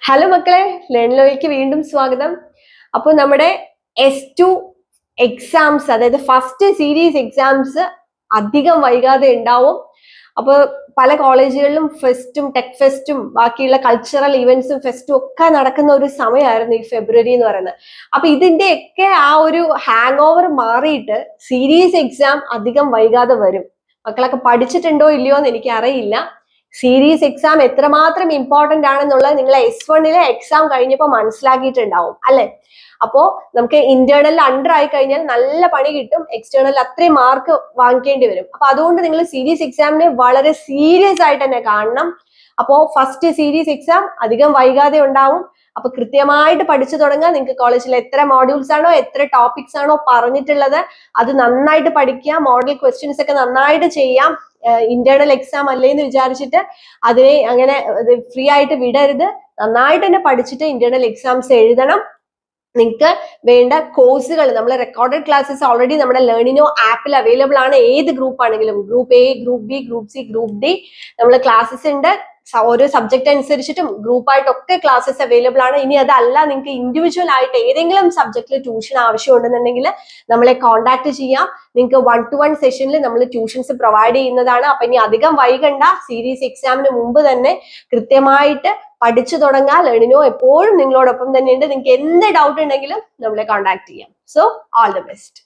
Hello മക്കളെ, ലേണിലോയ്ക്ക് വീണ്ടും സ്വാഗതം. അപ്പോൾ നമ്മുടെ S2 എക്സാംസ്, അതായത് ഫസ്റ്റ് സീരീസ് എക്സാംസ് അധികം വൈകാതെ ഉണ്ടാവും. അപ്പോൾ പല കോളേജുകളിലും ഫെസ്റ്റും ടെക് ഫെസ്റ്റും ബാക്കിയുള്ള കൾച്ചറൽ ഇവന്റ്സും ഫെസ്റ്റും ഒക്കെ നടക്കുന്ന ഒരു സമയമായിരുന്നു ഈ ഫെബ്രുവരി എന്ന് പറയുന്നത്. അപ്പൊ ഇതിന്റെയൊക്കെ ആ ഒരു ഹാങ് ഓവർ മാറിയിട്ട് സീരീസ് എക്സാം അധികം വൈകാതെ വരും. മക്കളൊക്കെ പഠിച്ചിട്ടുണ്ടോ ഇല്ലയോ എന്ന് എനിക്ക് അറിയില്ല. സീരീസ് എക്സാം എത്രമാത്രം ഇമ്പോർട്ടന്റ് ആണെന്നുള്ളത് നിങ്ങൾ S1 എക്സാം കഴിഞ്ഞപ്പോൾ മനസ്സിലാക്കിയിട്ടുണ്ടാവും അല്ലെ. അപ്പോ നമുക്ക് ഇന്റേണൽ അണ്ടർ ആയി കഴിഞ്ഞാൽ നല്ല പണി കിട്ടും, എക്സ്റ്റേണൽ അത്രയും മാർക്ക് വാങ്ങിക്കേണ്ടി വരും. അപ്പൊ അതുകൊണ്ട് നിങ്ങൾ സീരീസ് എക്സാമിനെ വളരെ സീരിയസ് ആയിട്ട് തന്നെ കാണണം. അപ്പോ ഫസ്റ്റ് സീരീസ് എക്സാം അധികം വൈകാതെ ഉണ്ടാവും. അപ്പൊ കൃത്യമായിട്ട് പഠിച്ചു തുടങ്ങുക. നിങ്ങൾക്ക് കോളേജിൽ എത്ര മോഡ്യൂൾസ് ആണോ എത്ര ടോപ്പിക്സ് ആണോ പറഞ്ഞിട്ടുള്ളത് അത് നന്നായിട്ട് പഠിക്കുക. മോഡൽ ക്വസ്റ്റ്യൻസ് ഒക്കെ നന്നായിട്ട് ചെയ്യാം. ഇന്റേണൽ എക്സാം അല്ലേ എന്ന് വിചാരിച്ചിട്ട് അതിനെ അങ്ങനെ ഫ്രീ ആയിട്ട് വിടരുത്. നന്നായിട്ട് തന്നെ പഠിച്ചിട്ട് ഇന്റേണൽ എക്സാംസ് എഴുതണം. നിങ്ങൾക്ക് വേണ്ട കോഴ്സുകൾ നമ്മൾ റെക്കോർഡഡ് ക്ലാസ്സസ് ഓൾറെഡി നമ്മുടെ ലേണിനോ ആപ്പിൽ അവൈലബിൾ ആണ്. ഏത് ഗ്രൂപ്പ് ആണെങ്കിലും group A, group B, group C, group D നമ്മൾ ക്ലാസ്സസ് ഉണ്ട്. ഓരോ സബ്ജക്ട് അനുസരിച്ചിട്ടും ഗ്രൂപ്പായിട്ടൊക്കെ ക്ലാസ്സസ് അവൈലബിൾ ആണ്. ഇനി അതല്ല നിങ്ങൾക്ക് ഇൻഡിവിജ്വൽ ആയിട്ട് ഏതെങ്കിലും സബ്ജക്റ്റിൽ ട്യൂഷൻ ആവശ്യമുണ്ടെന്നുണ്ടെങ്കിൽ നമ്മളെ കോൺടാക്ട് ചെയ്യാം. നിങ്ങൾക്ക് 1-to-1 സെഷനിൽ നമ്മൾ ട്യൂഷൻസ് പ്രൊവൈഡ് ചെയ്യുന്നതാണ്. അപ്പൊ ഇനി അധികം വൈകണ്ട, സീരീസ് എക്സാമിന് മുമ്പ് തന്നെ കൃത്യമായിട്ട് പഠിച്ചു തുടങ്ങാൻ ലേണിനോ എപ്പോഴും നിങ്ങളോടൊപ്പം തന്നെയുണ്ട്. നിങ്ങൾക്ക് എന്ത് ഡൗട്ട് ഉണ്ടെങ്കിലും നമ്മളെ കോൺടാക്ട് ചെയ്യാം. So all the best.